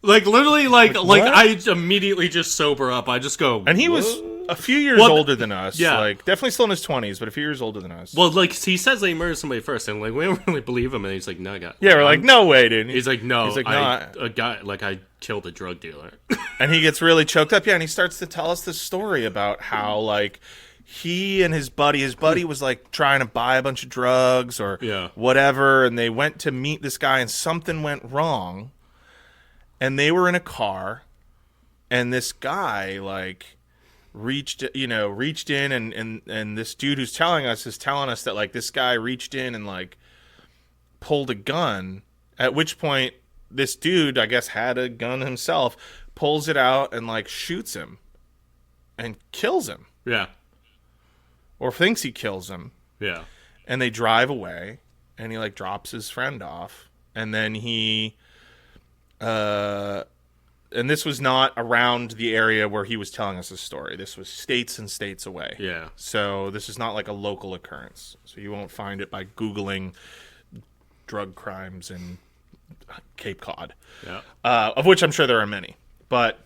Like, literally, like what? I immediately just sober up. I just go... And he was a few years older than us. Yeah. Like, definitely still in his 20s, but a few years older than us. Well, like, he says that he murdered somebody first, and, like, we don't really believe him, and he's like, no, I got... Yeah, we're like, no way, dude. He's like, no, He's like, a guy, like, I killed a drug dealer. And he gets really choked up. Yeah, and he starts to tell us this story about how, like, he and his buddy was, like, trying to buy a bunch of drugs or whatever, and they went to meet this guy, and something went wrong. And they were in a car, and this guy, like, reached in, and this dude who's telling us that, like, this guy reached in and, like, pulled a gun, at which point this dude, I guess, had a gun himself, pulls it out and, like, shoots him and kills him. Yeah. Or thinks he kills him. Yeah. And they drive away, and he, like, drops his friend off, and then he... and this was not around the area where he was telling us this story. This was states and states away. Yeah. So this is not like a local occurrence. So you won't find it by Googling drug crimes in Cape Cod. Yeah. Of which I'm sure there are many. But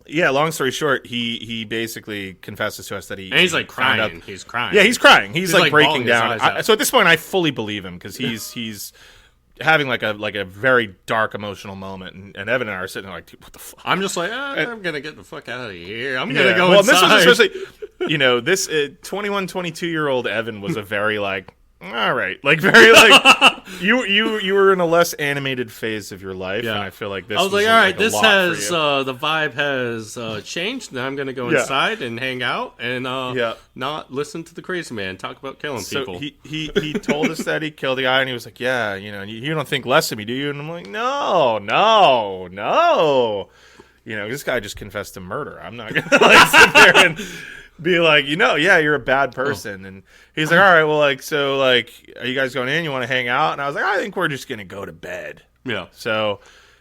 yeah, long story short, he basically confesses to us that And he's like found crying. out- He's crying. Yeah, he's crying. He's like breaking bawling his down. eyes out. So at this point, I fully believe him because he's having like a very dark emotional moment, and Evan and I are sitting there like, dude, what the fuck? I'm just like, I'm gonna get the fuck out of here. I'm gonna go well, inside. this was especially, this 21, 22-year-old Evan was a very like, all right, like very like you were in a less animated phase of your life, and I feel like this. I was like, all right, this a lot for has you. The vibe has changed. Now I'm gonna go Yeah. inside and hang out and not listen to the crazy man talk about killing So people. he told us that he killed the guy, and he was like, yeah, you don't think less of me, do you? And I'm like, no. This guy just confessed to murder. I'm not gonna like sit there and be like, yeah, you're a bad person. And he's like, all right, well, like, so, like, are you guys going in? You want to hang out? And I was like, I think we're just gonna go to bed. Yeah. So,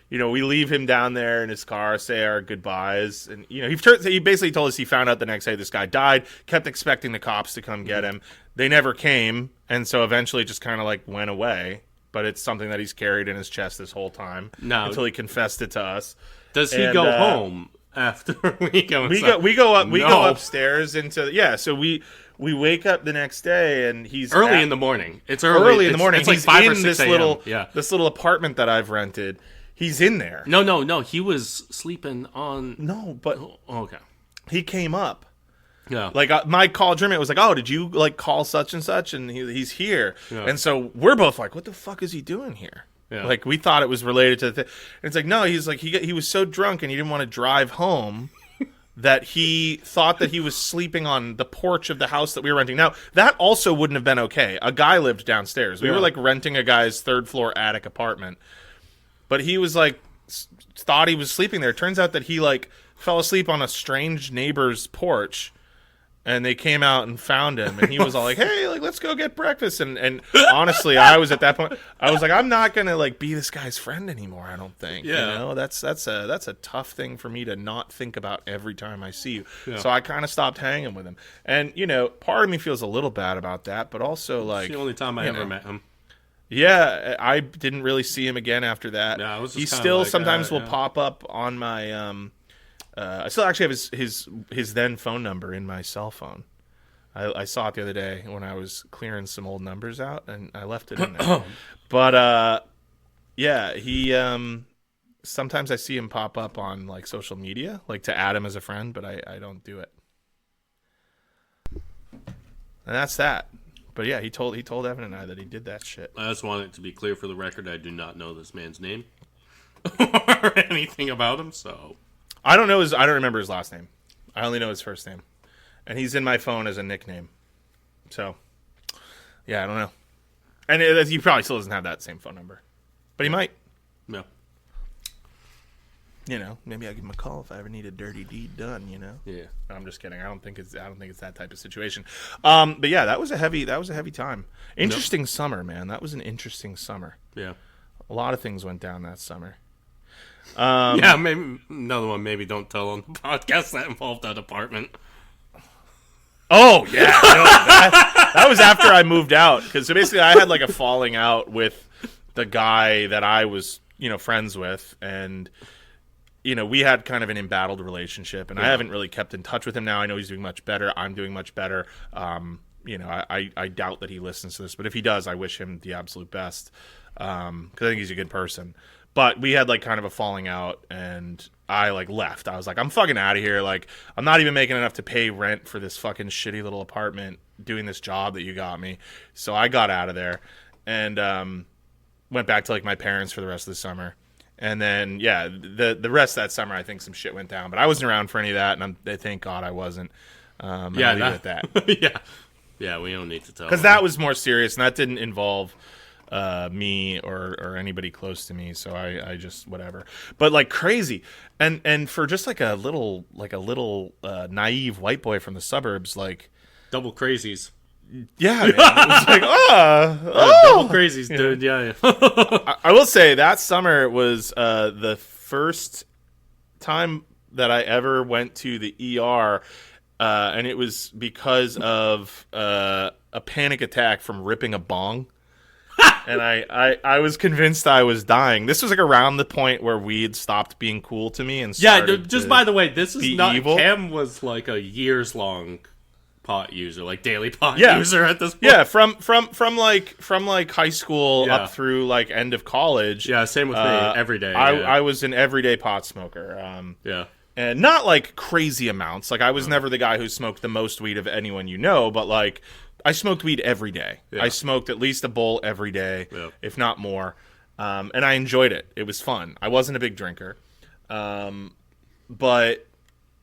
we leave him down there in his car, say our goodbyes, and he basically told us he found out the next day this guy died. Kept expecting the cops to come get him. They never came, and so eventually it just kind of like went away. But it's something that he's carried in his chest this whole time until he confessed it to us. Does he go home after we go inside? We go upstairs into So we wake up the next day, and he's early in the morning. It's early in the morning. It's like He's 5 or in 6 this a.m. this little apartment that I've rented. He's in there. No. He was sleeping on. No, but Okay. he came up. Yeah. Like my call, Jeremy was like, "Oh, did you like call such and such?" And he's here. Yeah. And so we're both like, "What the fuck is he doing here?" Yeah. Like we thought it was related to the thing. And it's like, no, he's like he was so drunk and he didn't want to drive home that he thought that he was sleeping on the porch of the house that we were renting. Now, that also wouldn't have been okay. A guy lived downstairs. We were like renting a guy's third floor attic apartment. But he was like thought he was sleeping there. Turns out that he like fell asleep on a strange neighbor's porch. And they came out and found him, and he was all like, "Hey, like, let's go get breakfast." And honestly, I was at that point. I was like, "I'm not gonna like be this guy's friend anymore. I don't think. Yeah. That's a tough thing for me to not think about every time I see you. Yeah. So I kind of stopped hanging with him. And part of me feels a little bad about that, but also like It's the only time I ever met him. Yeah, I didn't really see him again after that. No, I was just he kinda still like, sometimes will yeah. pop up on my. I still actually have his then phone number in my cell phone. I saw it the other day when I was clearing some old numbers out, and I left it in there. But yeah, he sometimes I see him pop up on like social media, like to add him as a friend, but I don't do it. And that's that. But yeah, he told Evan and I that he did that shit. I just want it to be clear for the record, I do not know this man's name or anything about him, so... I don't remember his last name. I only know his first name. And he's in my phone as a nickname. So, yeah, I don't know. And he probably still doesn't have that same phone number. But he might. Yeah. You know, maybe I'll give him a call if I ever need a dirty deed done, you know? Yeah. I'm just kidding. I don't think it's that type of situation. But yeah, that was a heavy time. Interesting summer, man. That was an interesting summer. Yeah. A lot of things went down that summer. Yeah, maybe another one. Maybe don't tell on the podcast that involved that apartment. Oh yeah, no, that was after I moved out, because so basically I had like a falling out with the guy that I was, you know, friends with, and you know, we had kind of an embattled relationship, and I haven't really kept in touch with him now. I know he's doing much better. I'm doing much better. You know, I doubt that he listens to this, but if he does, I wish him the absolute best, because I think he's a good person. But we had like kind of a falling out, and I like left. I was like, I'm fucking out of here. Like, I'm not even making enough to pay rent for this fucking shitty little apartment doing this job that you got me. So I got out of there and went back to like my parents for the rest of the summer. And then, yeah, the rest of that summer, I think some shit went down. But I wasn't around for any of that, and thank God I wasn't. Yeah, I'll leave it at that. Yeah. Yeah, we don't need to tell. Because that was more serious, and that didn't involve me or anybody close to me, so I just whatever. But like crazy, and for just like a little naive white boy from the suburbs, like double crazies. Yeah, man. It was like Double crazies, dude. Yeah. I will say that summer was the first time that I ever went to the ER, and it was because of a panic attack from ripping a bong. And I was convinced I was dying. This was like around the point where weed stopped being cool to me, and Just by the way, this is not evil. Cam was like a years long pot user, like daily pot user at this point. Yeah, from like high school Yeah. up through like end of college. Yeah, same with me. Every day. I was an everyday pot smoker. Yeah. And not like crazy amounts. Like I was never the guy who smoked the most weed of anyone you know, but like I smoked weed every day. Yeah. I smoked at least a bowl every day, if not more. And I enjoyed it. It was fun. I wasn't a big drinker. But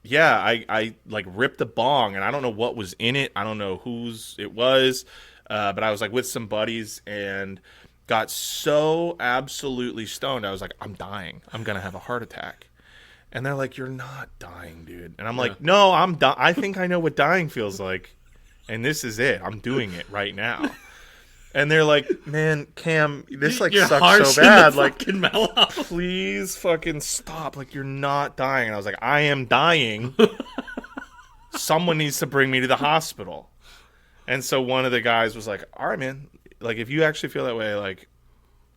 yeah, I like ripped a bong, and I don't know what was in it. I don't know whose it was. But I was like with some buddies and got so absolutely stoned. I was like, I'm dying. I'm going to have a heart attack. And they're like, you're not dying, dude. And I'm like, no, I think I know what dying feels like. And this is it. I'm doing it right now. And they're like, man, Cam, this like You're sucks so bad. Like, fucking mellow. please fucking stop. Like, you're not dying. And I was like, I am dying. Someone needs to bring me to the hospital. And so one of the guys was like, all right, man. Like, if you actually feel that way, like,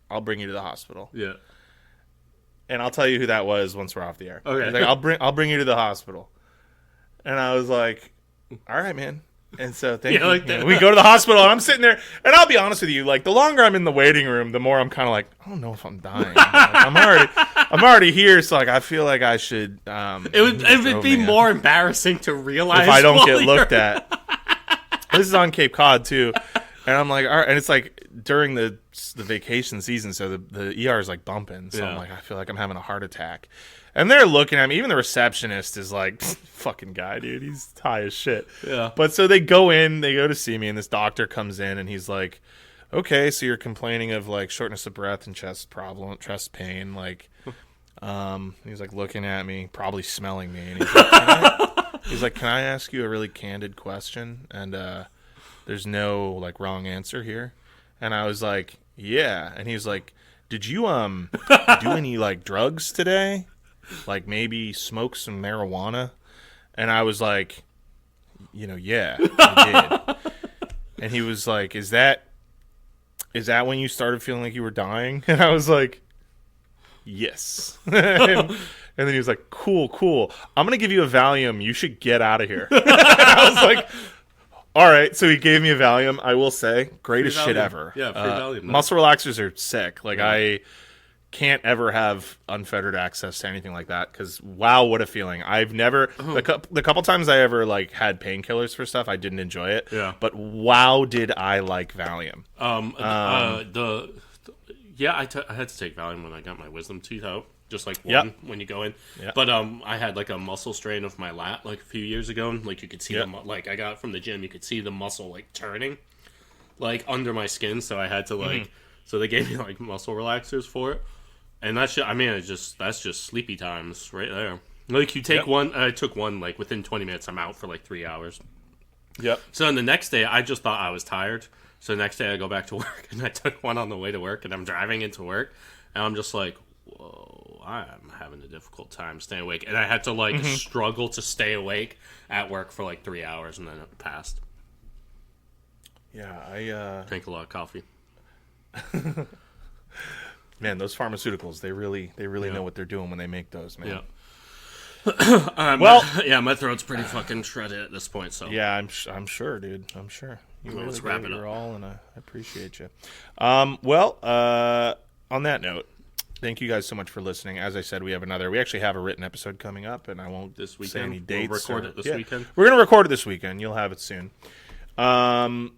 I'll bring you to the hospital. Yeah. And I'll tell you who that was once we're off the air. Okay. He's like, I'll bring you to the hospital. And I was like, all right, man. And so thank you. Like that. We go to the hospital, and I'm sitting there, and I'll be honest with you, like the longer I'm in the waiting room, the more I'm kind of like, I don't know if I'm dying. Like, I'm already here, so like I feel like I should. It would be more embarrassing to realize if I don't while get you're- looked at. This is on Cape Cod too, and I'm like, all right, and it's like during the vacation season, so the ER is like bumping. So I'm like, I feel like I'm having a heart attack. And they're looking at me. Even the receptionist is like, fucking guy, dude. He's high as shit. Yeah. But so they go to see me, and this doctor comes in, and he's like, okay, so you're complaining of like shortness of breath and chest pain. Like, he's like looking at me, probably smelling me. And he's like, can I ask you a really candid question? And there's no like wrong answer here. And I was like, yeah. And he was like, did you do any like drugs today? Like maybe smoke some marijuana? And I was like, yeah, I did. And he was like, is that when you started feeling like you were dying? And I was like, yes. And then he was like, cool. I'm going to give you a Valium. You should get out of here. And I was like, all right. So he gave me a Valium. I will say, greatest shit ever. Yeah, free Valium. Muscle relaxers are sick. Like I can't ever have unfettered access to anything like that because wow, what a feeling. I've never the couple times I ever like had painkillers for stuff, I didn't enjoy it. Yeah. But wow, did I like Valium. I had to take Valium when I got my wisdom teeth out, just like one Yep. when you go in. Yep. But I had like a muscle strain of my lat like a few years ago, and like you could see Yep. like I got it from the gym, you could see the muscle like turning like under my skin, so I had to like so they gave me like muscle relaxers for it. And that's just sleepy times right there. Like you take Yep. one, I took one like within 20 minutes I'm out for like 3 hours. Yep. So then the next day, I just thought I was tired. So the next day, I go back to work, and I took one on the way to work, and I'm driving into work, and I'm just like, whoa, I'm having a difficult time staying awake. And I had to, like, struggle to stay awake at work for, like, 3 hours, and then it passed. Yeah, I Drank a lot of coffee. man, those pharmaceuticals, they really know what they're doing when they make those, man. Yeah. Well, my throat's pretty fucking shredded at this point, so. yeah, I'm sure, dude. I'm sure. You Well, really let's wrap gave it your up. all, and I appreciate you. On that note, thank you guys so much for listening. As I said, we actually have a written episode coming up, and I won't This say weekend? any We'll dates. record it this weekend? We're going to record it this weekend. You'll have it soon. So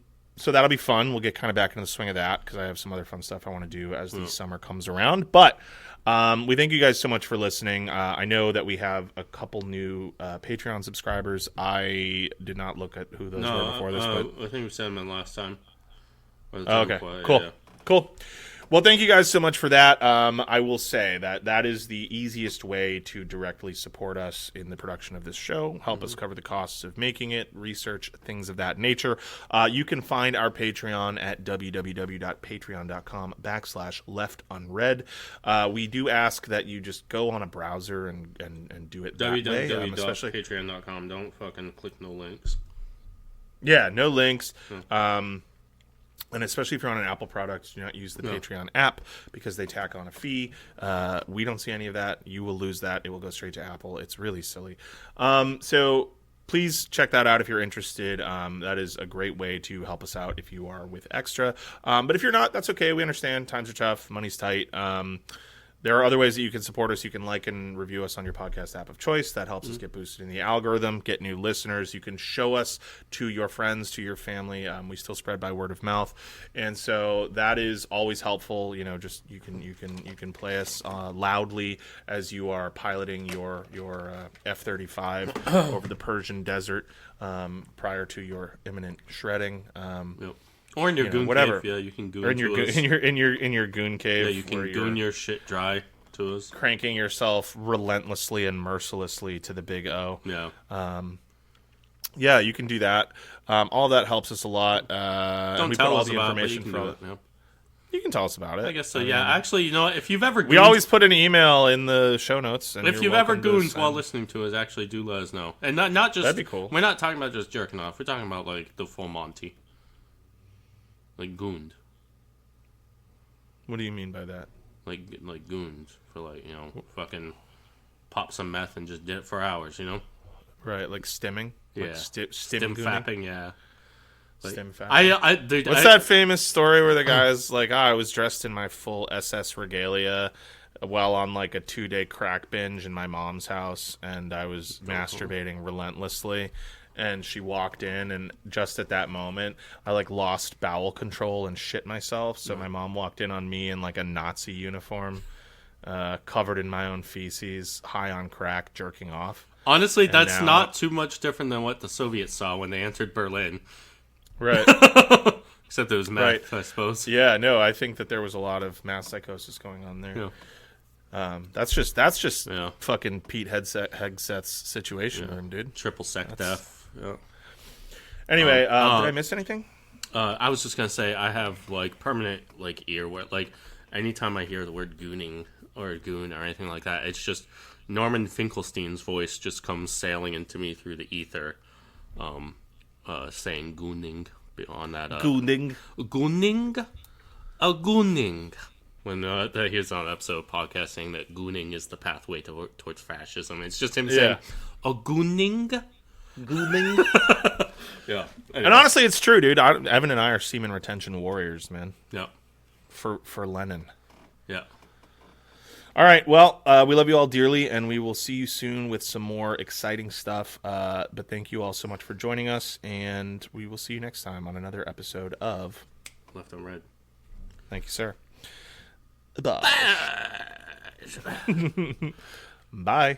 that'll be fun. We'll get kind of back into the swing of that because I have some other fun stuff I want to do as the summer comes around. But we thank you guys so much for listening. I know that we have a couple new Patreon subscribers. I did not look at who those were before this, but I think we said them in last time. Or the oh, time okay, before, cool, yeah. cool. Well, thank you guys so much for that. I will say that is the easiest way to directly support us in the production of this show, help us cover the costs of making it, research, things of that nature. You can find our Patreon at www.patreon.com/leftunread. We do ask that you just go on a browser and do it that way. Especially, www.patreon.com. Don't fucking click no links. yeah, no links. And especially if you're on an Apple product, do not use the Patreon app because they tack on a fee. We don't see any of that. You will lose that. It will go straight to Apple. It's really silly. So please check that out if you're interested. That is a great way to help us out if you are with Extra. But if you're not, that's okay. We understand. Times are tough. Money's tight. There are other ways that you can support us. You can like and review us on your podcast app of choice. That helps us get boosted in the algorithm, get new listeners. You can show us to your friends, to your family. We still spread by word of mouth, and so that is always helpful. You know, just you can play us loudly as you are piloting your F-35 over the Persian desert prior to your imminent shredding. Yep. Or in your goon whatever. cave, yeah, you can goon Or to us. in your goon cave. Yeah, you can where goon you're your shit dry to us. cranking yourself relentlessly and mercilessly to the big O. Yeah. Yeah, you can do that. All that helps us a lot. Don't we tell put all us the about it, but information you can for do all it. Yeah. You can tell us about it. I guess so, yeah. Actually, you know what? If you've ever gooned, We always put an email in the show notes. And if you're you've ever welcome to gooned send- while listening to us, actually do let us know. And not just... That'd be cool. We're not talking about just jerking off. We're talking about, like, the full Monty. Like, gooned. What do you mean by that? Like goons for, like, you know, fucking pop some meth and just did it for hours, you know? Right, like stimming? Yeah. Like stim Stim gooning? fapping, yeah. Like, Stim fapping. Dude, What's that famous story where the guy's like, I was dressed in my full SS regalia while on like a 2-day crack binge in my mom's house, and I was masturbating relentlessly, and she walked in, and just at that moment, I like lost bowel control and shit myself, so my mom walked in on me in like a Nazi uniform, covered in my own feces, high on crack, jerking off. Honestly, that's now- not too much different than what the Soviets saw when they entered Berlin. Right. Except it was meth, Right. I suppose. Yeah, no, I think that there was a lot of mass psychosis going on there. Yeah. That's just Yeah. fucking Pete Hegseth's situation room, dude. Triple SecDef. Yeah. Anyway, did I miss anything? I was just gonna say I have like permanent like earware. Like anytime I hear the word gooning or goon or anything like that, it's just Norman Finkelstein's voice just comes sailing into me through the ether, saying gooning on that. Gooning. Gooning, a gooning. When he's on an episode of podcast saying that gooning is the pathway towards fascism, it's just him saying a gooning. Gooning. Yeah, And honestly, it's true, dude. Evan and I are semen retention warriors, man. yeah, For Lenin. yeah. All right. Well, we love you all dearly, and we will see you soon with some more exciting stuff. But thank you all so much for joining us, and we will see you next time on another episode of Left Unread. Thank you, sir. Bye. Bye.